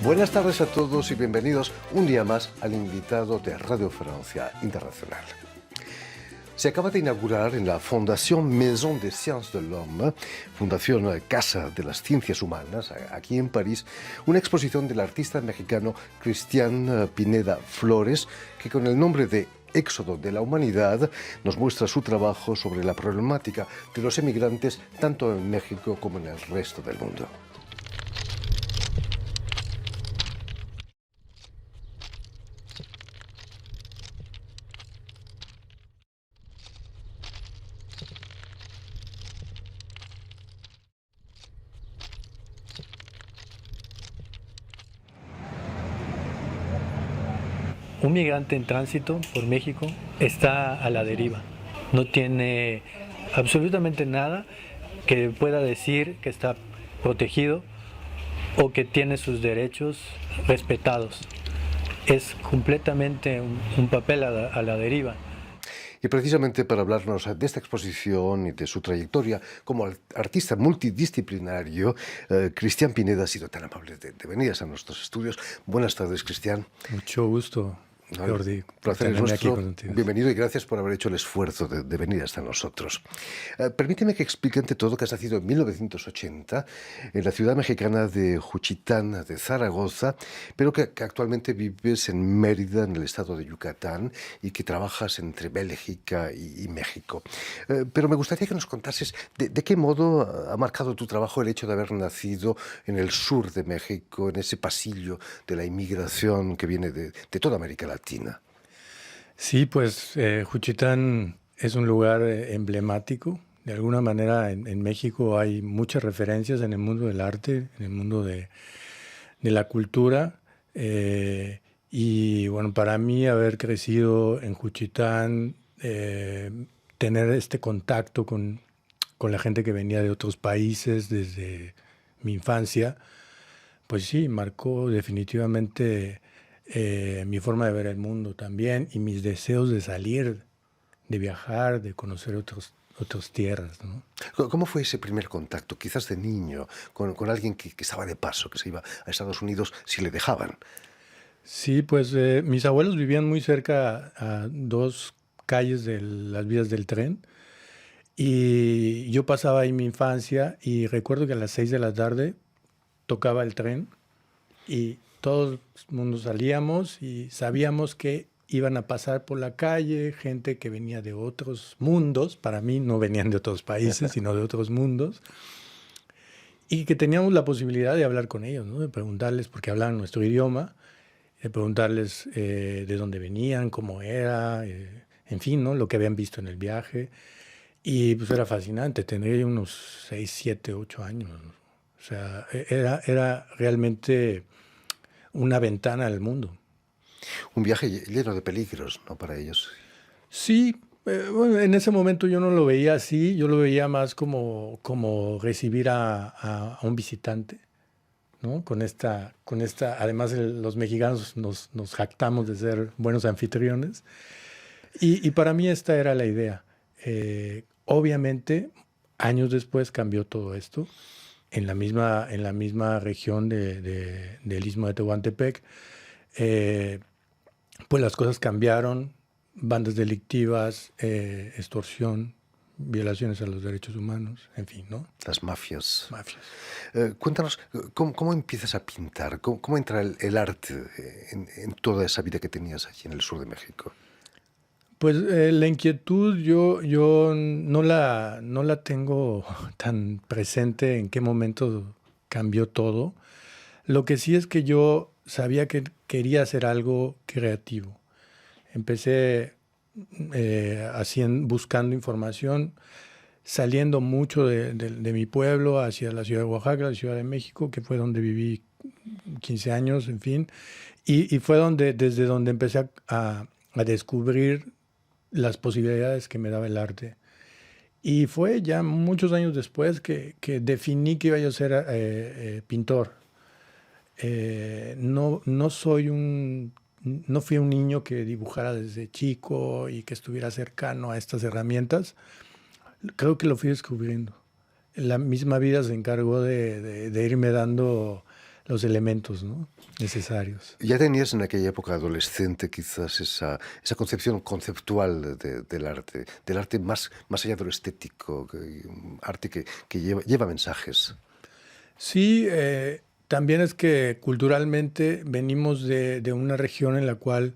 Buenas tardes a todos y bienvenidos un día más al invitado de Radio Francia Internacional. Se acaba de inaugurar en la Fondation Maison des Sciences de l'Homme, Fundación Casa de las Ciencias Humanas, aquí en París, una exposición del artista mexicano Cristian Pineda Flores, que con el nombre de Éxodo de la Humanidad nos muestra su trabajo sobre la problemática de los emigrantes tanto en México como en el resto del mundo. Un migrante en tránsito por México está a la deriva. No tiene absolutamente nada que pueda decir que está protegido o que tiene sus derechos respetados. Es completamente un papel a la deriva. Y precisamente para hablarnos de esta exposición y de su trayectoria como artista multidisciplinario, Cristian Pineda ha sido tan amable de venir a nuestros estudios. Buenas tardes, Cristian. Mucho gusto, Jordi. Placer es nuestro. Bienvenido y gracias por haber hecho el esfuerzo de venir hasta nosotros. Permíteme que explique ante todo que has nacido en 1980 en la ciudad mexicana de Juchitán de Zaragoza, pero que actualmente vives en Mérida, en el estado de Yucatán, y que trabajas entre Bélgica y México. Pero me gustaría que nos contases de qué modo ha marcado tu trabajo el hecho de haber nacido en el sur de México, en ese pasillo de la inmigración que viene de toda América Latina. Sí, pues Juchitán es un lugar emblemático. De alguna manera en México hay muchas referencias en el mundo del arte, en el mundo de la cultura. Y bueno, para mí haber crecido en Juchitán, tener este contacto con la gente que venía de otros países desde mi infancia, pues sí, marcó definitivamente mi forma de ver el mundo también y mis deseos de salir, de viajar, de conocer otras tierras, ¿no? ¿Cómo fue ese primer contacto, quizás de niño, con alguien que estaba de paso, que se iba a Estados Unidos si le dejaban? Sí, pues mis abuelos vivían muy cerca a 2 calles de las vías del tren y yo pasaba ahí mi infancia y recuerdo que a las 6 de la tarde tocaba el tren y todo el mundo salíamos y sabíamos que iban a pasar por la calle gente que venía de otros mundos, para mí no venían de otros países, sino de otros mundos, y que teníamos la posibilidad de hablar con ellos, ¿no? De preguntarles, porque hablaban nuestro idioma, de preguntarles de dónde venían, cómo era, en fin, ¿no? Lo que habían visto en el viaje. Y pues era fascinante, tendría unos 6, 7, 8 años. O sea, era realmente una ventana al mundo. Un viaje lleno de peligros, ¿no?, para ellos. Sí, bueno, en ese momento yo no lo veía así, yo lo veía más como recibir a un visitante, ¿no? Con esta, además los mexicanos nos jactamos de ser buenos anfitriones. Y para mí esta era la idea. Obviamente, años después cambió todo esto. En la misma región del Istmo de Tehuantepec, pues las cosas cambiaron, bandas delictivas, extorsión, violaciones a los derechos humanos, en fin, ¿no? Las mafias. Mafias. Cuéntanos, ¿cómo empiezas a pintar? ¿Cómo entra el arte en toda esa vida que tenías allí en el sur de México? Pues la inquietud yo no la tengo tan presente en qué momento cambió todo. Lo que sí es que yo sabía que quería hacer algo creativo. Empecé buscando información, saliendo mucho de mi pueblo hacia la ciudad de Oaxaca, la Ciudad de México, que fue donde viví 15 años, en fin. Y fue desde donde empecé a descubrir las posibilidades que me daba el arte. Y fue ya muchos años después que definí que iba yo a ser pintor. No fui un niño que dibujara desde chico y que estuviera cercano a estas herramientas. creo que lo fui descubriendo. La misma vida se encargó de irme dando los elementos, ¿no?, necesarios. Ya tenías en aquella época adolescente quizás esa concepción conceptual del arte más allá de lo estético, arte que lleva mensajes. Sí, también es que culturalmente venimos de una región en la cual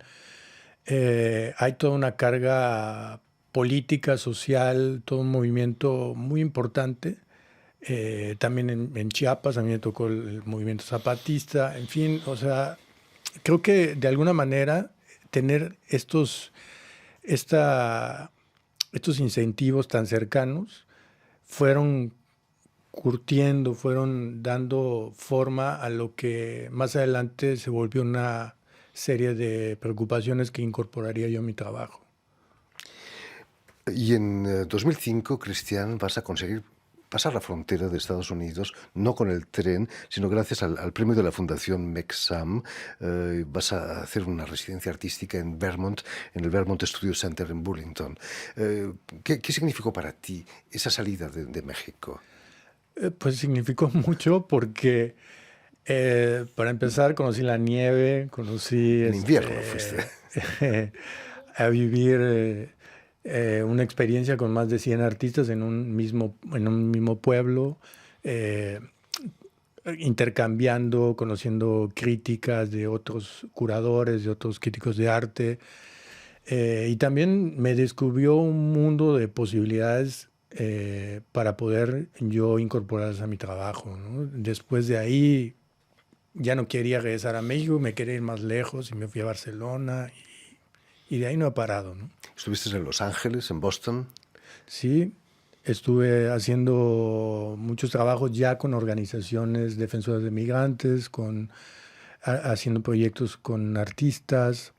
hay toda una carga política, social, todo un movimiento muy importante. También en Chiapas a mí me tocó el movimiento zapatista, en fin, o sea, creo que de alguna manera tener estos incentivos tan cercanos fueron curtiendo, fueron dando forma a lo que más adelante se volvió una serie de preocupaciones que incorporaría yo a mi trabajo. Y en 2005, Cristian, vas a conseguir pasar la frontera de Estados Unidos, no con el tren, sino gracias al premio de la Fundación MECSAM. Vas a hacer una residencia artística en Vermont, en el Vermont Studio Center en Burlington. ¿Qué significó para ti esa salida de México? Pues significó mucho porque, para empezar, conocí la nieve, conocí En invierno fuiste. a vivir una experiencia con más de 100 artistas en un mismo pueblo, eh, intercambiando, conociendo críticas de otros curadores, de otros críticos de arte. Y también me descubrió un mundo de posibilidades para poder yo incorporarlas a mi trabajo, ¿no? Después de ahí ya no quería regresar a México, me quería ir más lejos y me fui a Barcelona y de ahí no he parado, ¿no? ¿Estuviste en Los Ángeles, en Boston? Sí, estuve haciendo muchos trabajos ya con organizaciones defensoras de migrantes, haciendo proyectos con artistas,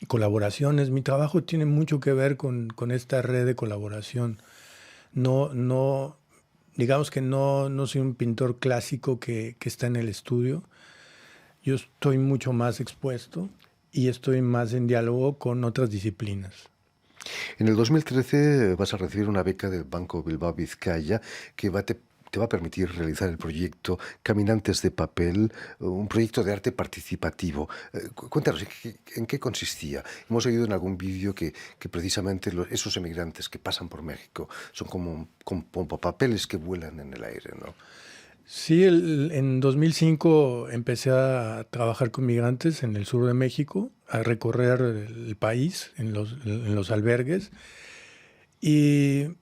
colaboraciones. Mi trabajo tiene mucho que ver con esta red de colaboración. No, digamos que no soy un pintor clásico que está en el estudio. Yo estoy mucho más expuesto y estoy más en diálogo con otras disciplinas. En el 2013 vas a recibir una beca del Banco Bilbao Vizcaya que te va a permitir realizar el proyecto Caminantes de Papel, un proyecto de arte participativo. Cuéntanos, ¿en qué consistía? Hemos oído en algún vídeo que precisamente esos emigrantes que pasan por México son como papeles que vuelan en el aire, ¿no? Sí, en 2005 empecé a trabajar con migrantes en el sur de México, a recorrer el país en los albergues. Y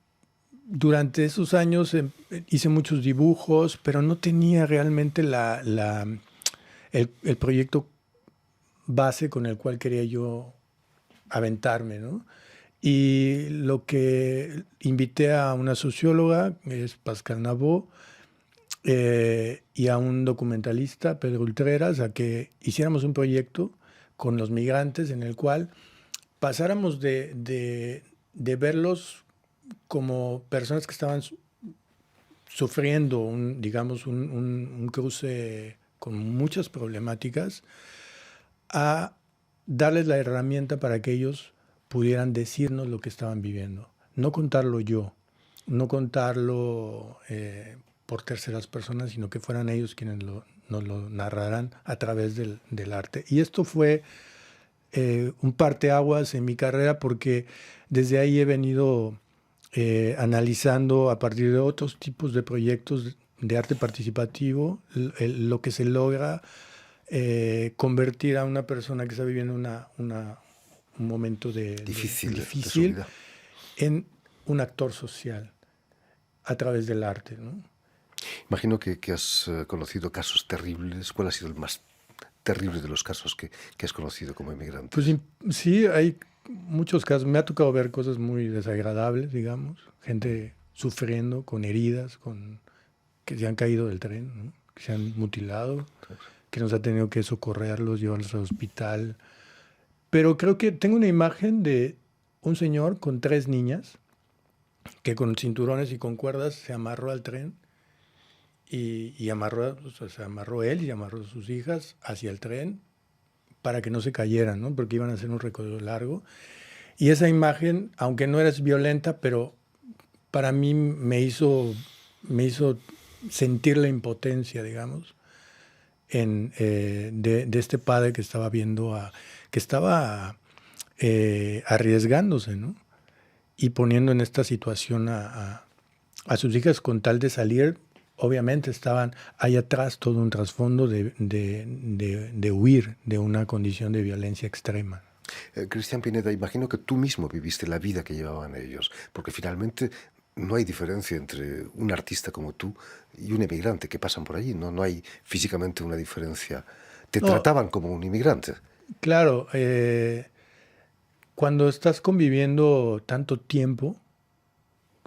durante esos años hice muchos dibujos, pero no tenía realmente el proyecto base con el cual quería yo aventarme, ¿no? Y lo que invité a una socióloga, es Pascal Nabó, y a un documentalista, Pedro Ultreras, a que hiciéramos un proyecto con los migrantes en el cual pasáramos de verlos como personas que estaban sufriendo un cruce con muchas problemáticas, a darles la herramienta para que ellos pudieran decirnos lo que estaban viviendo. No contarlo yo, no contarlo por terceras personas, sino que fueran ellos quienes nos lo narraran a través del arte. Y esto fue un parteaguas en mi carrera, porque desde ahí he venido analizando a partir de otros tipos de proyectos de arte participativo lo que se logra convertir a una persona que está viviendo un momento Difícil de su difícil vida. en un actor social a través del arte, ¿no? Imagino que has conocido casos terribles. ¿Cuál ha sido el más terrible de los casos que has conocido como inmigrante? Pues sí, hay muchos casos. Me ha tocado ver cosas muy desagradables, digamos. Gente sufriendo, con heridas, que se han caído del tren, ¿no?, que se han mutilado, que nos ha tenido que socorrerlos, llevarlos al hospital. Pero creo que tengo una imagen de un señor con 3 niñas que con cinturones y con cuerdas se amarró al tren y amarró, o sea, se amarró él y amarró a sus hijas hacia el tren para que no se cayeran, ¿no?, porque iban a hacer un recorrido largo. Y esa imagen, aunque no era violenta, pero para mí me hizo sentir la impotencia, digamos, de este padre que estaba que estaba arriesgándose, ¿no? Y poniendo en esta situación a sus hijas con tal de salir. Obviamente hay atrás todo un trasfondo de huir de una condición de violencia extrema. Cristian Pineda, imagino que tú mismo viviste la vida que llevaban ellos, porque finalmente no hay diferencia entre un artista como tú y un emigrante que pasan por allí, no hay físicamente una diferencia. Te No, trataban como un inmigrante. claro, cuando estás conviviendo tanto tiempo,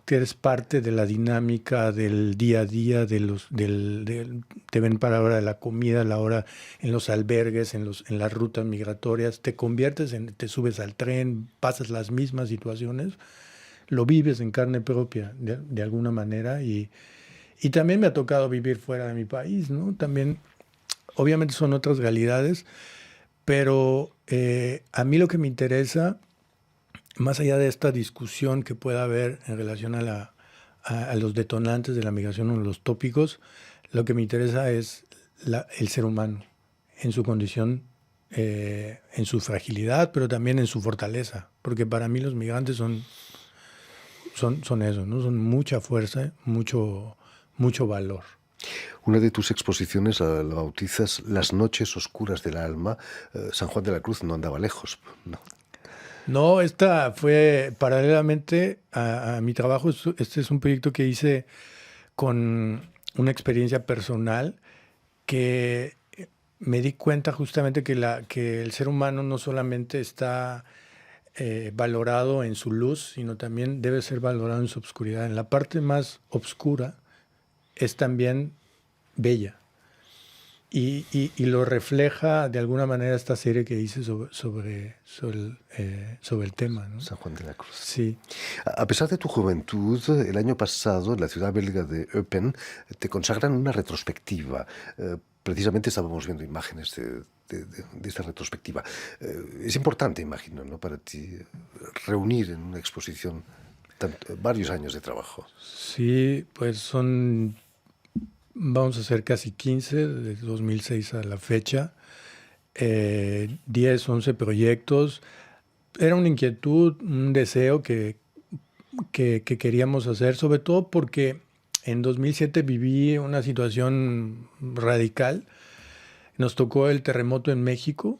que eres parte de la dinámica del día a día, te ven para la hora de la comida, la hora en los albergues, en las rutas migratorias, te subes al tren, pasas las mismas situaciones, lo vives en carne propia de alguna manera y también me ha tocado vivir fuera de mi país, ¿no? También, obviamente son otras realidades, pero a mí lo que me interesa más allá de esta discusión que pueda haber en relación a los detonantes de la migración o los tópicos, lo que me interesa es el ser humano en su condición, en su fragilidad, pero también en su fortaleza. Porque para mí los migrantes son eso, ¿no? Son mucha fuerza, mucho valor. Una de tus exposiciones la bautizas Las noches oscuras del alma. San Juan de la Cruz no andaba lejos, ¿no? No, esta fue paralelamente a mi trabajo. Este es un proyecto que hice con una experiencia personal que me di cuenta justamente que el ser humano no solamente está valorado en su luz, sino también debe ser valorado en su obscuridad. En la parte más oscura es también bella. Y lo refleja de alguna manera esta serie que hice sobre el tema, ¿no? San Juan de la Cruz. Sí. A pesar de tu juventud, el año pasado, en la ciudad belga de Eupen, te consagran una retrospectiva. Precisamente estábamos viendo imágenes de esta retrospectiva. Es importante, imagino, ¿no?, para ti reunir en una exposición varios años de trabajo. Sí, pues vamos a hacer casi 15, de 2006 a la fecha, 10, 11 proyectos. Era una inquietud, un deseo que queríamos hacer, sobre todo porque en 2007 viví una situación radical. Nos tocó el terremoto en México.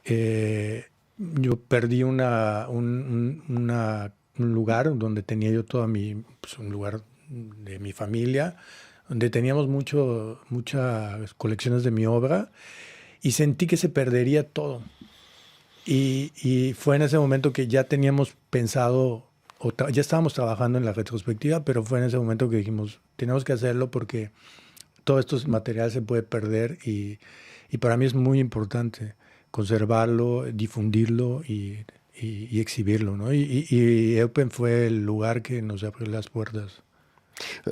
Yo perdí un lugar donde tenía yo un lugar de mi familia, donde teníamos muchas colecciones de mi obra y sentí que se perdería todo. Y fue en ese momento que ya teníamos pensado, ya estábamos trabajando en la retrospectiva, pero fue en ese momento que dijimos, tenemos que hacerlo porque todo esto material se puede perder y para mí es muy importante conservarlo, difundirlo y exhibirlo, ¿no? Y Eupen fue el lugar que nos abrió las puertas.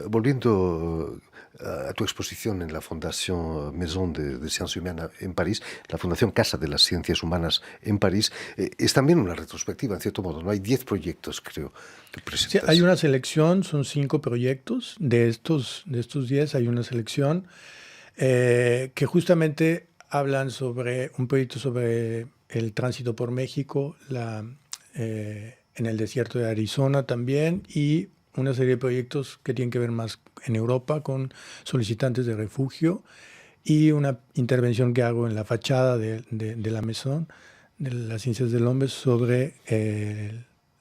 Volviendo a tu exposición en la Fondation Maison de Sciences Humaines en París, la Fundación Casa de las Ciencias Humanas en París, es también una retrospectiva, en cierto modo, ¿no? Hay 10 proyectos, creo, que presentas. Sí, hay una selección, son 5 proyectos. De estos 10 hay una selección que justamente hablan sobre un proyecto sobre el tránsito por México, en el desierto de Arizona también, y una serie de proyectos que tienen que ver más en Europa con solicitantes de refugio y una intervención que hago en la fachada de la Maison de las Ciencias del Hombre sobre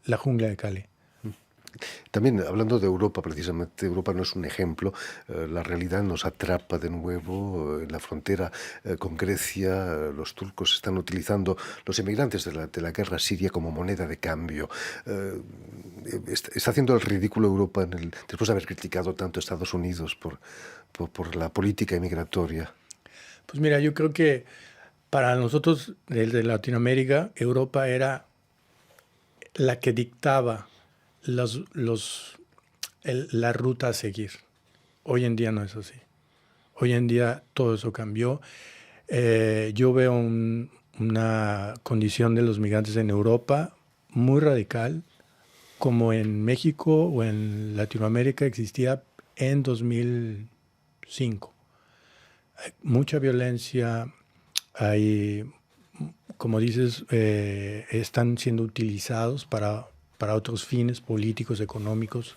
la jungla de Cali. También hablando de Europa, precisamente, Europa no es un ejemplo. La realidad nos atrapa de nuevo en la frontera con Grecia. Los turcos están utilizando los emigrantes de la guerra siria como moneda de cambio. Está haciendo el ridículo Europa después de haber criticado tanto a Estados Unidos por la política inmigratoria. Pues mira, yo creo que para nosotros, desde Latinoamérica, Europa era la que dictaba la ruta a seguir. Hoy en día no es así. Hoy en día todo eso cambió. Yo veo una condición de los migrantes en Europa muy radical, como en México o en Latinoamérica existía en 2005. Hay mucha violencia, hay, como dices, están siendo utilizados para otros fines políticos, económicos.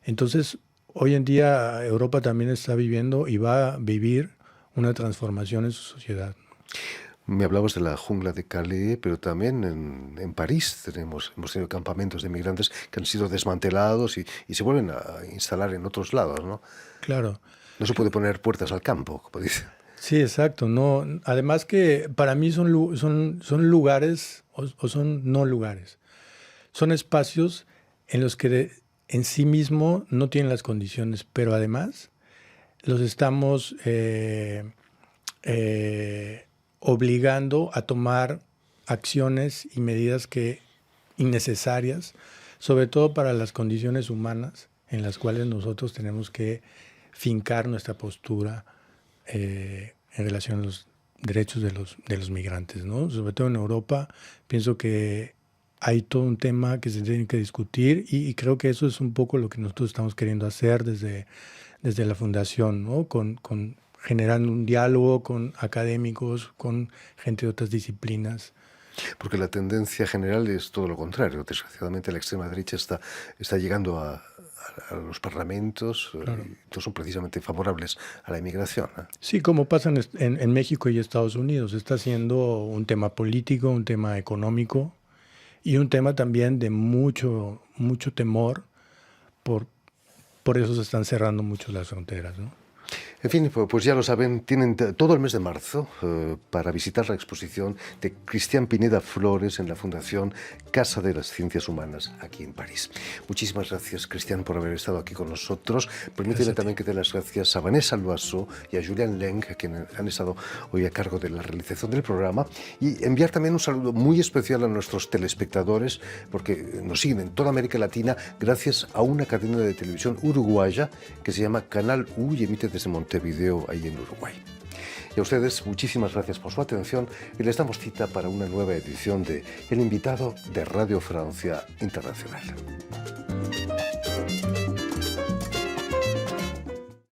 Entonces, hoy en día Europa también está viviendo y va a vivir una transformación en su sociedad. Me hablabas de la jungla de Calais, pero también en París hemos tenido campamentos de migrantes que han sido desmantelados y se vuelven a instalar en otros lados, ¿no? Claro. No se puede poner puertas al campo, como dicen. Sí, exacto. No, además que para mí son lugares o son no lugares. Son espacios en los que en sí mismo no tienen las condiciones, pero además los estamos obligando a tomar acciones y medidas innecesarias, sobre todo para las condiciones humanas en las cuales nosotros tenemos que fincar nuestra postura en relación a los derechos de los migrantes, ¿no? Sobre todo en Europa, pienso que hay todo un tema que se tiene que discutir y creo que eso es un poco lo que nosotros estamos queriendo hacer desde la Fundación, ¿no? Generando un diálogo con académicos, con gente de otras disciplinas. Porque la tendencia general es todo lo contrario. Desgraciadamente la extrema derecha está llegando a los parlamentos, Claro. no son precisamente favorables a la inmigración, ¿eh? Sí, como pasa en México y Estados Unidos, está siendo un tema político, un tema económico y un tema también de mucho temor. Por eso se están cerrando mucho las fronteras, ¿no? En fin, pues ya lo saben, tienen todo el mes de marzo para visitar la exposición de Cristian Pineda Flores en la Fundación Casa de las Ciencias Humanas, aquí en París. Muchísimas gracias, Cristian, por haber estado aquí con nosotros. Permíteme también que dé las gracias a Vanessa Loiseau y a Julián Leng, quienes han estado hoy a cargo de la realización del programa, y enviar también un saludo muy especial a nuestros telespectadores, porque nos siguen en toda América Latina gracias a una cadena de televisión uruguaya que se llama Canal U y emite desde Montevideo, ahí en Uruguay. Y a ustedes, muchísimas gracias por su atención y les damos cita para una nueva edición de El Invitado de Radio Francia Internacional.